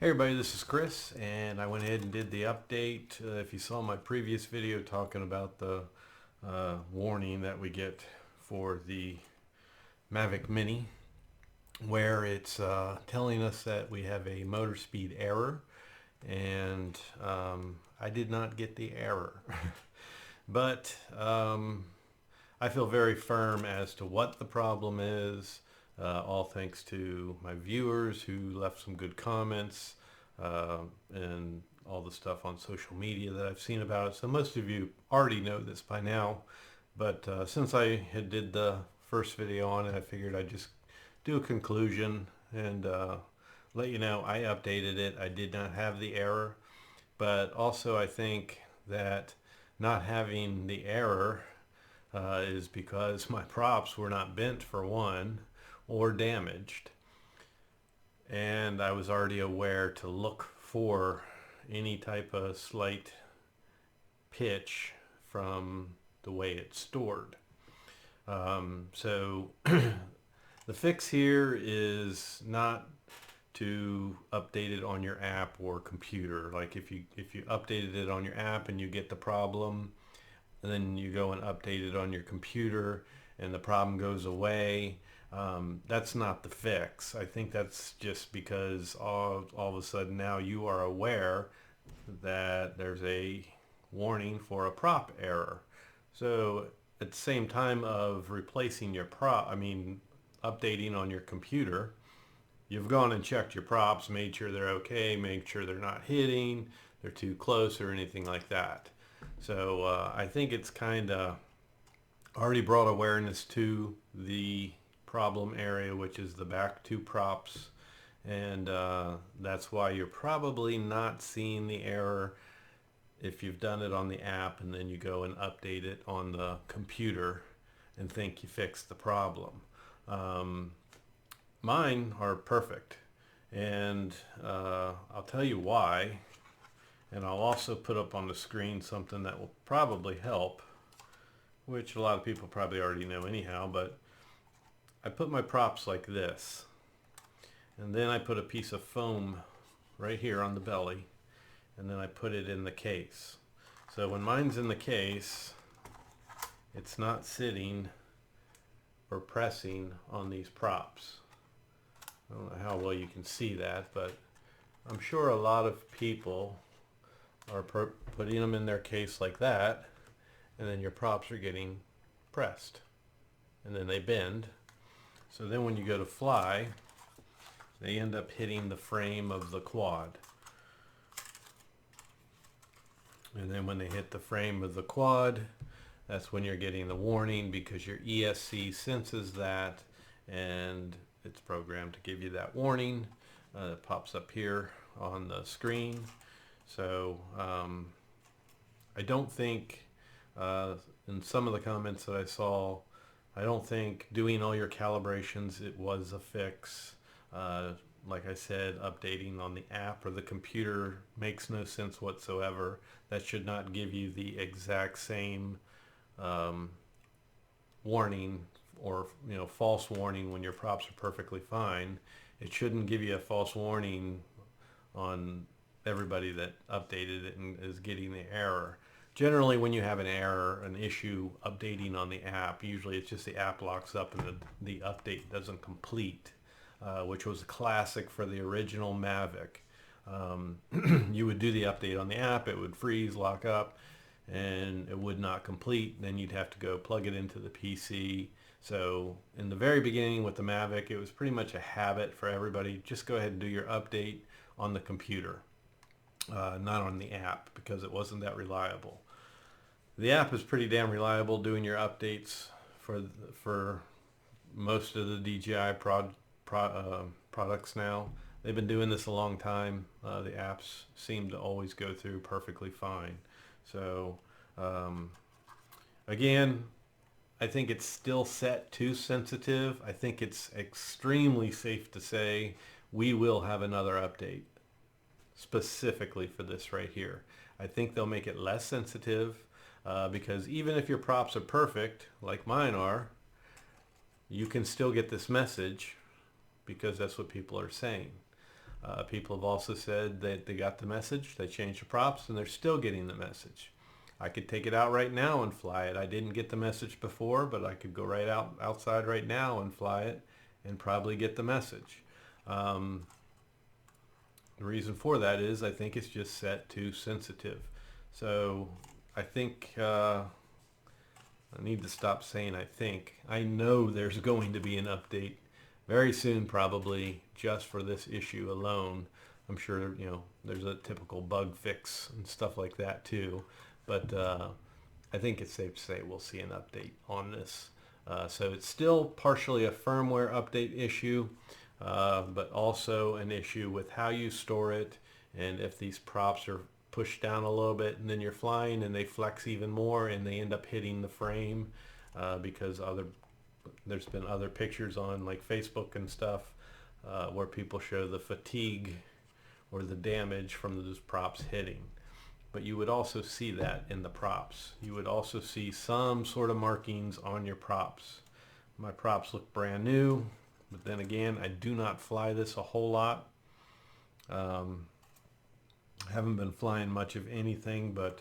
Hey everybody, this is Chris, and I went ahead and did the update. If you saw my previous video talking about the warning that we get for the Mavic Mini, where it's telling us that we have a motor speed error, and I did not get the error. But I feel very firm as to what the problem is. All thanks to my viewers who left some good comments and all the stuff on social media that I've seen about it. So most of you already know this by now, but since I had did the first video on it, I figured I'd just do a conclusion and let you know I updated it. I did not have the error, but also I think that not having the error is because my props were not bent, for one, or damaged, and I was already aware to look for any type of slight pitch from the way it's stored. So the fix here is not to update it on your app or computer. Like if you updated it on your app and you get the problem, and then you go and update it on your computer and the problem goes away, that's not the fix. I think that's just because all of a sudden now you are aware that there's a warning for a prop error. So at the same time of replacing your updating on your computer, you've gone and checked your props, made sure they're okay, made sure they're not hitting, they're too close or anything like that. So I think it's kind of already brought awareness to the problem area, which is the back two props, and that's why you're probably not seeing the error if you've done it on the app and then you go and update it on the computer and think you fixed the problem. Mine are perfect, and I'll tell you why, and I'll also put up on the screen something that will probably help, which a lot of people probably already know anyhow, but I put my props like this, and then I put a piece of foam right here on the belly, and then I put it in the case. So when mine's in the case, it's not sitting or pressing on these props. I don't know how well you can see that, but I'm sure a lot of people are putting them in their case like that, and then your props are getting pressed, and then they bend. So then when you go to fly, they end up hitting the frame of the quad. And then when they hit the frame of the quad, that's when you're getting the warning, because your ESC senses that and it's programmed to give you that warning. It pops up here on the screen. So I don't think, in some of the comments that I saw, I don't think doing all your calibrations, it was a fix. Like I said, updating on the app or the computer makes no sense whatsoever. That should not give you the exact same warning, or false warning when your props are perfectly fine. It shouldn't give you a false warning on everybody that updated it and is getting the error. Generally, when you have an error, an issue updating on the app, usually it's just the app locks up and the update doesn't complete, which was a classic for the original Mavic. You would do the update on the app, it would freeze, lock up, and it would not complete. Then you'd have to go plug it into the PC. So in the very beginning with the Mavic, it was pretty much a habit for everybody. Just go ahead and do your update on the computer, not on the app, because it wasn't that reliable. The app is pretty damn reliable doing your updates for most of the DJI products now. They've been doing this a long time. The apps seem to always go through perfectly fine. So again, I think it's still set too sensitive. I think it's extremely safe to say we will have another update specifically for this right here. I think they'll make it less sensitive, because even if your props are perfect, like mine are, you can still get this message, because that's what people are saying. People have also said that they got the message, they changed the props, and they're still getting the message. I could take it out right now and fly it. I didn't get the message before, but I could go right outside right now and fly it and probably get the message. The reason for that is I think it's just set too sensitive. So I think I need to stop saying I think. I know there's going to be an update very soon, probably just for this issue alone. I'm sure, there's a typical bug fix and stuff like that too. But I think it's safe to say we'll see an update on this. So it's still partially a firmware update issue, but also an issue with how you store it, and if these props are pushed down a little bit and then you're flying and they flex even more and they end up hitting the frame, because there's been other pictures on like Facebook and stuff where people show the fatigue or the damage from those props hitting. But you would also see that in the props. You would also see some sort of markings on your props. My props look brand new, but then again, I do not fly this a whole lot. I haven't been flying much of anything, but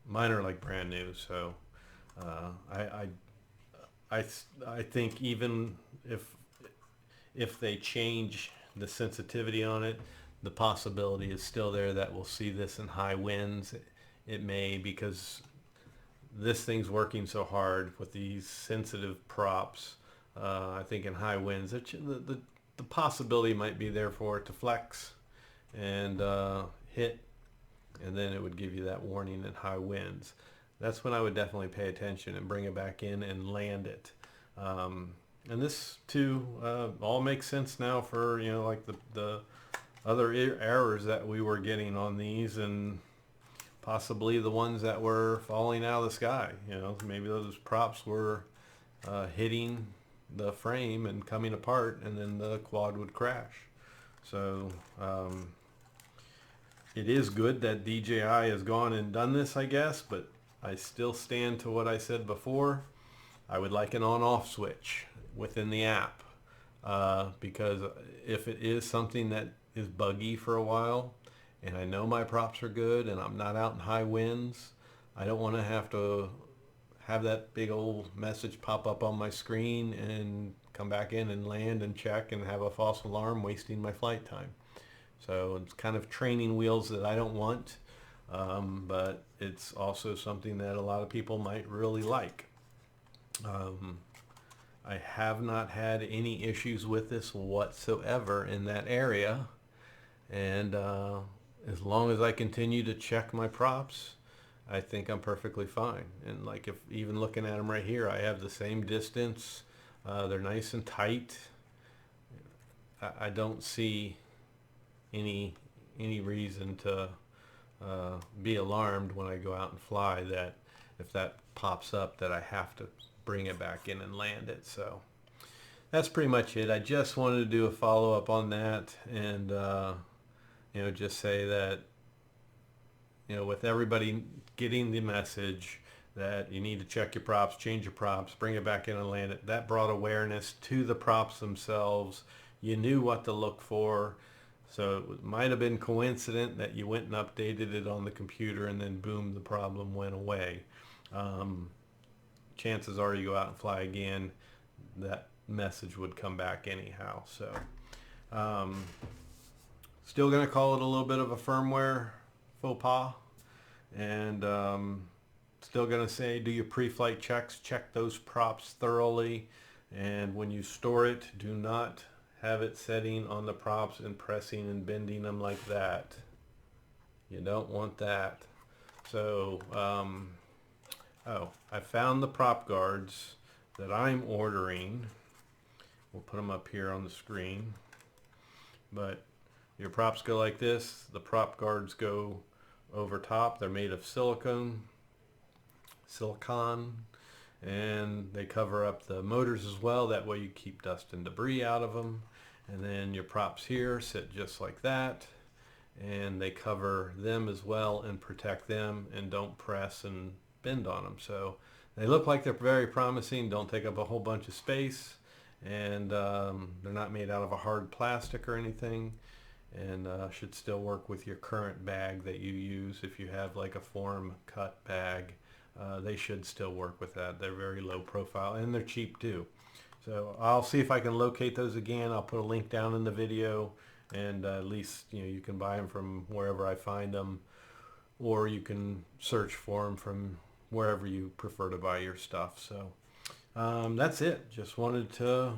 mine are like brand new. So I think even if they change the sensitivity on it, the possibility is still there that we'll see this in high winds. It may, because this thing's working so hard with these sensitive props. I think in high winds, the possibility might be there for it to flex and hit, and then it would give you that warning in high winds. That's when I would definitely pay attention and bring it back in and land it. And this too all makes sense now for like the other errors that we were getting on these, and possibly the ones that were falling out of the sky. Maybe those props were hitting the frame and coming apart, and then the quad would crash. So it is good that DJI has gone and done this, I guess, but I still stand to what I said before. I would like an on-off switch within the app, because if it is something that is buggy for a while, and I know my props are good and I'm not out in high winds, I don't want to have that big old message pop up on my screen and come back in and land and check and have a false alarm, wasting my flight time. So it's kind of training wheels that I don't want, but it's also something that a lot of people might really like. I have not had any issues with this whatsoever in that area, and as long as I continue to check my props, I think I'm perfectly fine. And like, if even looking at them right here, I have the same distance. They're nice and tight. I don't see any reason to be alarmed when I go out and fly that if that pops up that I have to bring it back in and land it. So that's pretty much it. I just wanted to do a follow-up on that, and just say that with everybody getting the message that you need to check your props, change your props, bring it back in and land it, that brought awareness to the props themselves. You knew what to look for. So it might have been coincident that you went and updated it on the computer and then boom, the problem went away. Chances are you go out and fly again, that message would come back anyhow. So still going to call it a little bit of a firmware faux pas, and still going to say do your pre-flight checks, check those props thoroughly, and when you store it, do not have it setting on the props and pressing and bending them like that. You don't want that. So I found the prop guards that I'm ordering. We'll put them up here on the screen, but your props go like this. The prop guards go over top. They're made of silicone, and they cover up the motors as well. That way you keep dust and debris out of them. And then your props here sit just like that, and they cover them as well and protect them and don't press and bend on them. So they look like they're very promising, don't take up a whole bunch of space, and they're not made out of a hard plastic or anything, and should still work with your current bag that you use. If you have like a form cut bag, they should still work with that. They're very low profile and they're cheap too. So I'll see if I can locate those again. I'll put a link down in the video, and at least you can buy them from wherever I find them, or you can search for them from wherever you prefer to buy your stuff. So that's it. Just wanted to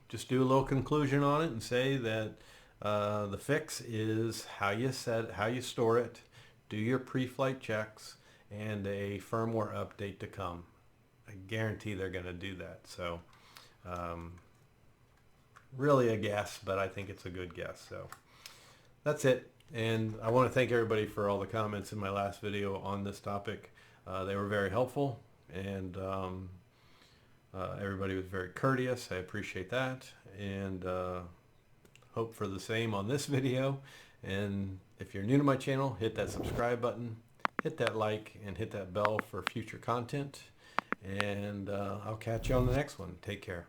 just do a little conclusion on it and say that the fix is how you store it, do your pre-flight checks, and a firmware update to come. I guarantee they're going to do that. So really a guess, but I think it's a good guess. So that's it. And I want to thank everybody for all the comments in my last video on this topic. They were very helpful, and everybody was very courteous. I appreciate that, and hope for the same on this video. And if you're new to my channel, hit that subscribe button, hit that like, and hit that bell for future content. And I'll catch you on the next one. Take care.